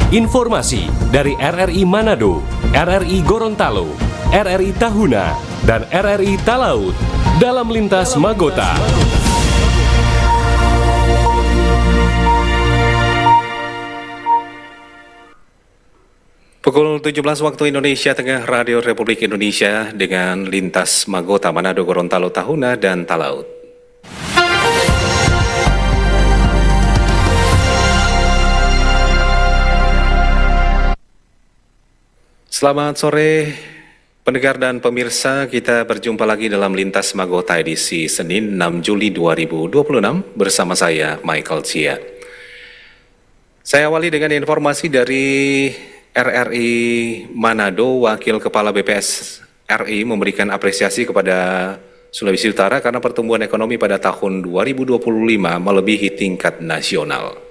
Informasi dari RRI Manado, RRI Gorontalo, RRI Tahuna, dan RRI Talaut dalam Lintas Magota. Pukul 17 waktu Indonesia Tengah, Radio Republik Indonesia dengan Lintas Magota Manado, Gorontalo, Tahuna, dan Talaut. Selamat sore pendengar dan pemirsa, kita berjumpa lagi dalam Lintas Magota edisi Senin 6 Juli 2026 bersama saya Michael Chia. Saya awali dengan informasi dari RRI Manado. Wakil Kepala BPS RI memberikan apresiasi kepada Sulawesi Utara karena pertumbuhan ekonomi pada tahun 2025 melebihi tingkat nasional.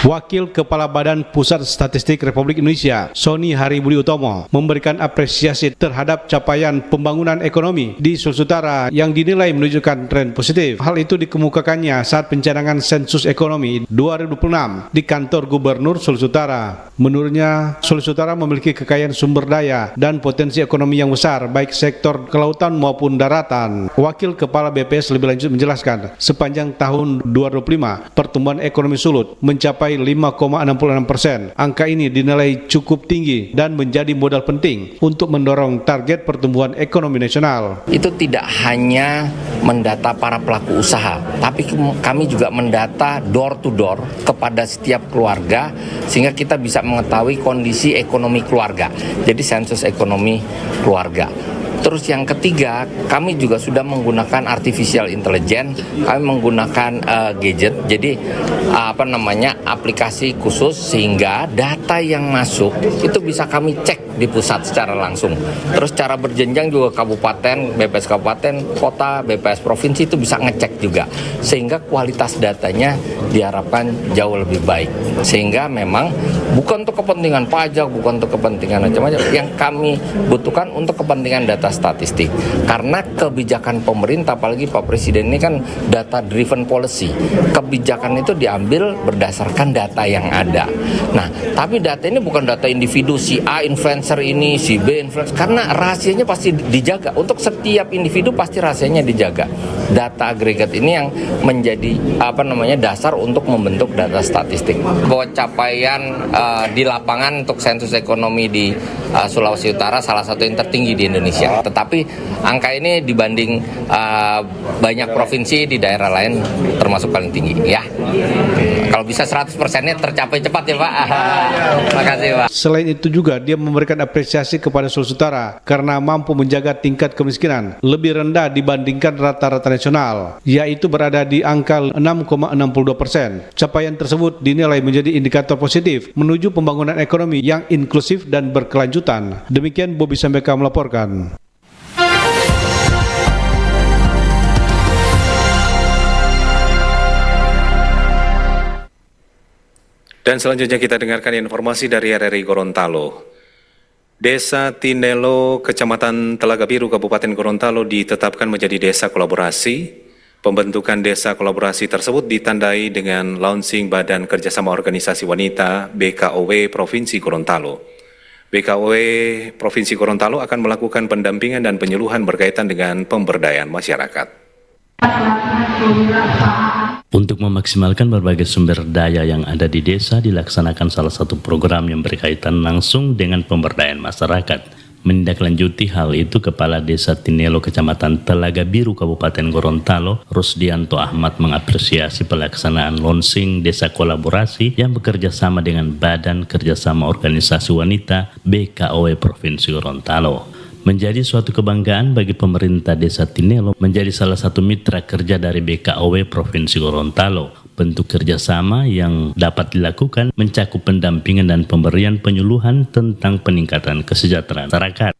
Wakil Kepala Badan Pusat Statistik Republik Indonesia, Sony Haribudi Utomo, memberikan apresiasi terhadap capaian pembangunan ekonomi di Sulawesi Utara yang dinilai menunjukkan tren positif. Hal itu dikemukakannya saat pencanangan sensus ekonomi 2026 di kantor Gubernur Sulawesi Utara. Menurutnya, Sulawesi Utara memiliki kekayaan sumber daya dan potensi ekonomi yang besar, baik sektor kelautan maupun daratan. Wakil Kepala BPS lebih lanjut menjelaskan, sepanjang tahun 2025, pertumbuhan ekonomi Sulut mencapai 5,66%. Angka ini dinilai cukup tinggi dan menjadi modal penting untuk mendorong target pertumbuhan ekonomi nasional. Itu tidak hanya mendata para pelaku usaha, tapi kami juga mendata door to door kepada setiap keluarga sehingga kita bisa mengetahui kondisi ekonomi keluarga. Jadi sensus ekonomi keluarga. Terus yang ketiga, kami juga sudah menggunakan artificial intelligence, kami menggunakan gadget, jadi aplikasi khusus sehingga data yang masuk itu bisa kami cek di pusat secara langsung. Terus cara berjenjang juga kabupaten, BPS kabupaten, kota, BPS provinsi itu bisa ngecek juga, sehingga kualitas datanya diharapkan jauh lebih baik. Sehingga memang bukan untuk kepentingan pajak, bukan untuk kepentingan macam-macam, yang kami butuhkan untuk kepentingan data statistik. Karena kebijakan pemerintah, apalagi Pak Presiden ini kan data driven policy. Kebijakan itu diambil berdasarkan data yang ada. Nah, tapi data ini bukan data individu, si A influencer ini, si B influencer, karena rahasianya pasti dijaga. Untuk setiap individu pasti rahasianya dijaga. Data agregat ini yang menjadi dasar untuk membentuk data statistik. Bahwa capaian di lapangan untuk sensus ekonomi di Sulawesi Utara salah satu yang tertinggi di Indonesia. Tetapi angka ini dibanding banyak provinsi di daerah lain termasuk paling tinggi ya. Kalau bisa 100%-nya tercapai cepat ya Pak. Terima kasih Pak. Selain itu juga dia memberikan apresiasi kepada Sulawesi Utara karena mampu menjaga tingkat kemiskinan lebih rendah dibandingkan rata-rata nasional, yaitu berada di angka 6,62%. Capaian tersebut dinilai menjadi indikator positif menuju pembangunan ekonomi yang inklusif dan berkelanjutan. Demikian Bobby Sambeka melaporkan. Dan selanjutnya kita dengarkan informasi dari RRI Gorontalo. Desa Tinelo, Kecamatan Telaga Biru, Kabupaten Gorontalo ditetapkan menjadi desa kolaborasi. Pembentukan desa kolaborasi tersebut ditandai dengan launching Badan Kerjasama Organisasi Wanita BKOW Provinsi Gorontalo. BKOW Provinsi Gorontalo akan melakukan pendampingan dan penyuluhan berkaitan dengan pemberdayaan masyarakat. Untuk memaksimalkan berbagai sumber daya yang ada di desa, dilaksanakan salah satu program yang berkaitan langsung dengan pemberdayaan masyarakat. Menindaklanjuti hal itu, Kepala Desa Tinelo Kecamatan Telaga Biru Kabupaten Gorontalo, Rusdianto Ahmad, mengapresiasi pelaksanaan launching desa kolaborasi yang bekerja sama dengan Badan Kerjasama Organisasi Wanita BKOW Provinsi Gorontalo. Menjadi suatu kebanggaan bagi pemerintah Desa Tinelo menjadi salah satu mitra kerja dari BKOW Provinsi Gorontalo. Bentuk kerjasama yang dapat dilakukan mencakup pendampingan dan pemberian penyuluhan tentang peningkatan kesejahteraan masyarakat.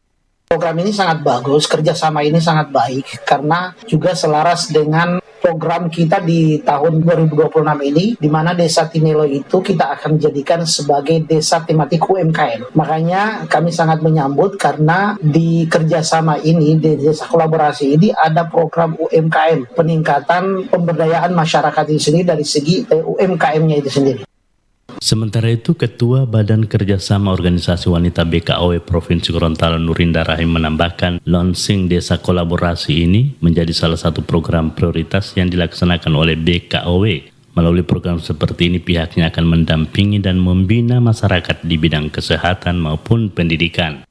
Program ini sangat bagus, kerjasama ini sangat baik karena juga selaras dengan program kita di tahun 2026 ini, di mana Desa Tinelo itu kita akan jadikan sebagai desa tematik UMKM. Makanya kami sangat menyambut karena di kerjasama ini, di desa kolaborasi ini ada program UMKM, peningkatan pemberdayaan masyarakat itu sendiri dari segi UMKM-nya itu sendiri. Sementara itu, Ketua Badan Kerjasama Organisasi Wanita BKOW Provinsi Gorontalo Nurinda Rahim menambahkan, launching desa kolaborasi ini menjadi salah satu program prioritas yang dilaksanakan oleh BKOW. Melalui program seperti ini, pihaknya akan mendampingi dan membina masyarakat di bidang kesehatan maupun pendidikan.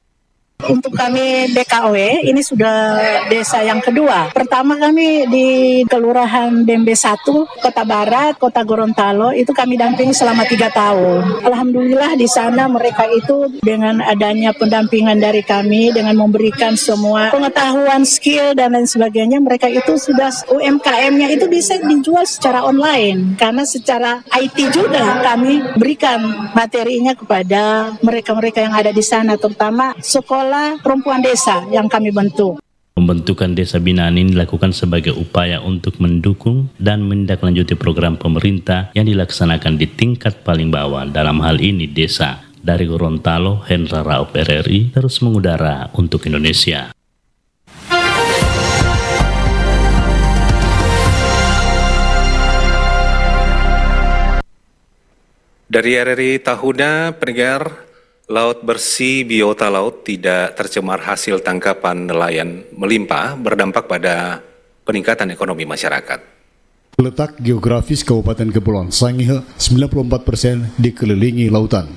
Untuk kami BKOW, ini sudah desa yang kedua. Pertama kami di Kelurahan Dembe 1, Kota Barat, Kota Gorontalo, itu kami dampingi selama 3 tahun. Alhamdulillah di sana mereka itu dengan adanya pendampingan dari kami, dengan memberikan semua pengetahuan, skill, dan lain sebagainya, mereka itu sudah UMKM-nya itu bisa dijual secara online. Karena secara IT juga kami berikan materinya kepada mereka-mereka yang ada di sana, terutama sekolah perempuan desa yang kami bentuk. Pembentukan desa binaan ini dilakukan sebagai upaya untuk mendukung dan menindaklanjuti program pemerintah yang dilaksanakan di tingkat paling bawah, dalam hal ini desa. Dari Gorontalo, Hendra Rauf RRI terus mengudara untuk Indonesia. Dari RRI Tahuna, pendengar, laut bersih biota laut tidak tercemar hasil tangkapan nelayan melimpah berdampak pada peningkatan ekonomi masyarakat. Letak geografis Kabupaten Kepulauan Sangihe 94% dikelilingi lautan.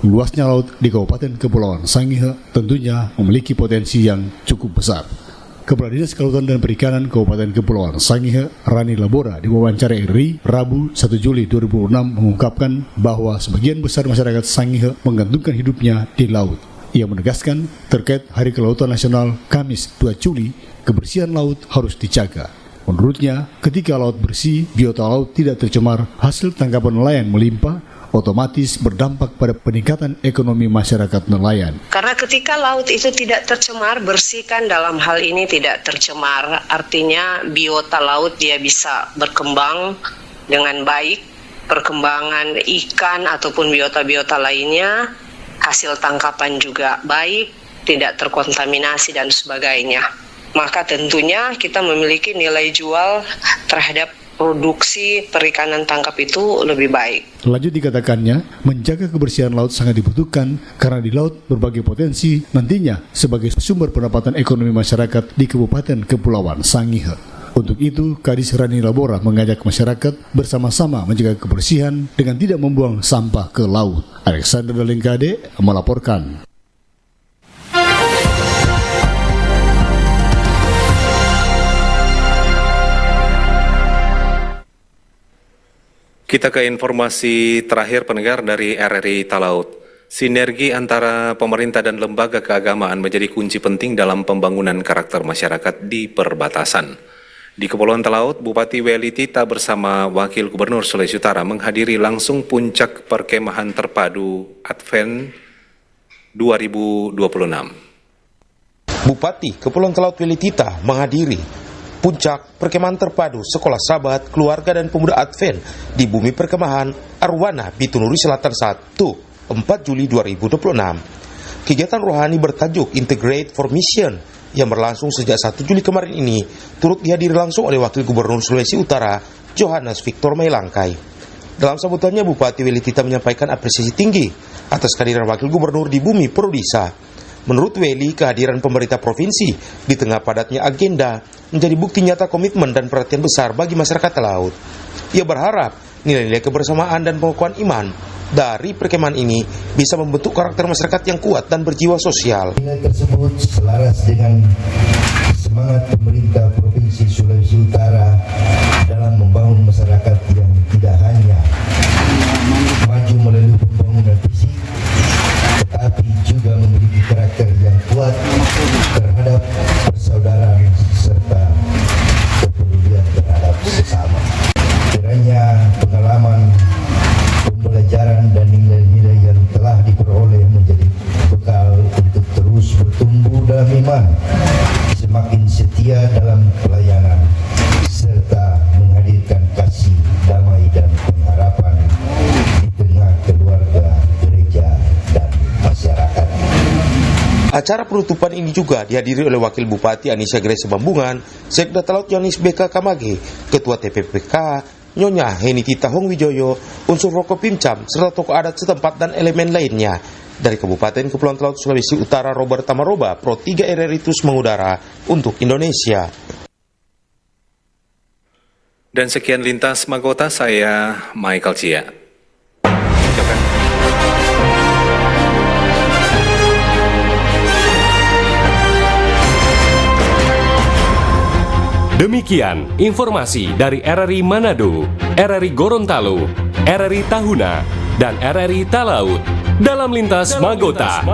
Luasnya laut di Kabupaten Kepulauan Sangihe tentunya memiliki potensi yang cukup besar. Kepala Dinas Kelautan dan Perikanan Kabupaten Kepulauan Sangihe, Rani Labora, diwawancarai RRI Rabu 1 Juli 2006 mengungkapkan bahwa sebagian besar masyarakat Sangihe menggantungkan hidupnya di laut. Ia menegaskan terkait Hari Kelautan Nasional Kamis 2 Juli, kebersihan laut harus dijaga. Menurutnya, ketika laut bersih, biota laut tidak tercemar, hasil tangkapan nelayan melimpah, otomatis berdampak pada peningkatan ekonomi masyarakat nelayan. Karena ketika laut itu tidak tercemar, bersihkan dalam hal ini tidak tercemar, artinya biota laut dia bisa berkembang dengan baik, perkembangan ikan ataupun biota-biota lainnya, hasil tangkapan juga baik, tidak terkontaminasi dan sebagainya. Maka tentunya kita memiliki nilai jual terhadap produksi perikanan tangkap itu lebih baik. Lanjut dikatakannya, menjaga kebersihan laut sangat dibutuhkan karena di laut berbagai potensi nantinya sebagai sumber pendapatan ekonomi masyarakat di Kabupaten Kepulauan Sangihe. Untuk itu, Kadis Rani Labora mengajak masyarakat bersama-sama menjaga kebersihan dengan tidak membuang sampah ke laut. Alexander Dalengkade melaporkan. Kita ke informasi terakhir pendengar dari RRI Talaut. Sinergi antara pemerintah dan lembaga keagamaan menjadi kunci penting dalam pembangunan karakter masyarakat di perbatasan. Di Kepulauan Talaut, Bupati Weli Tita bersama Wakil Gubernur Sulawesi Utara menghadiri langsung puncak perkemahan terpadu Advent 2026. Bupati Kepulauan Talaut Weli Tita menghadiri puncak perkemahan terpadu Sekolah Sahabat, Keluarga dan Pemuda Advent di Bumi Perkemahan Arwana, Bitunuri Selatan 1, 4 Juli 2026. Kegiatan rohani bertajuk Integrate for Mission yang berlangsung sejak 1 Juli kemarin ini turut dihadiri langsung oleh Wakil Gubernur Sulawesi Utara, Johannes Victor Mailangkai. Dalam sambutannya, Bupati Weli Tita menyampaikan apresiasi tinggi atas kehadiran Wakil Gubernur di Bumi Purudisa. Menurut Weli, kehadiran pemerintah provinsi di tengah padatnya agenda menjadi bukti nyata komitmen dan perhatian besar bagi masyarakat laut. Ia berharap nilai-nilai kebersamaan dan pengukuhan iman dari perkemahan ini bisa membentuk karakter masyarakat yang kuat dan berjiwa sosial. Nilai tersebut selaras dengan semangat pemerintah Provinsi Sulawesi Utara dalam membangun masyarakat yang tidak hanya maju melalui pembangunan fisik, tetapi juga memiliki karakter yang kuat terhadap persaudaraan serta kepedulian terhadap sesama. Kiranya pengalaman, pembelajaran dan nilai-nilai yang telah diperoleh menjadi bekal untuk terus bertumbuh dalam iman, semakin setia dalam pelayanan, serta menghadirkan kasih, damai dan pengharapan di tengah keluarga, gereja dan masyarakat. Acara penutupan ini juga dihadiri oleh Wakil Bupati Anisha Grace Bambungan, Sekda Talaut Yohanes BK Kamage, Ketua TPPK Nyonya Henitita Hongwijoyo, unsur Roko Pimcam, serta tokoh adat setempat dan elemen lainnya. Dari Kabupaten Kepulauan Talaut Sulawesi Utara, Robert Tamaroba, Pro 3 RRI terus mengudara untuk Indonesia. Dan sekian lintas Magota, saya Michael Cia. Demikian informasi dari RRI Manado, RRI Gorontalo, RRI Tahuna, dan RRI Talaut dalam Lintas Magota.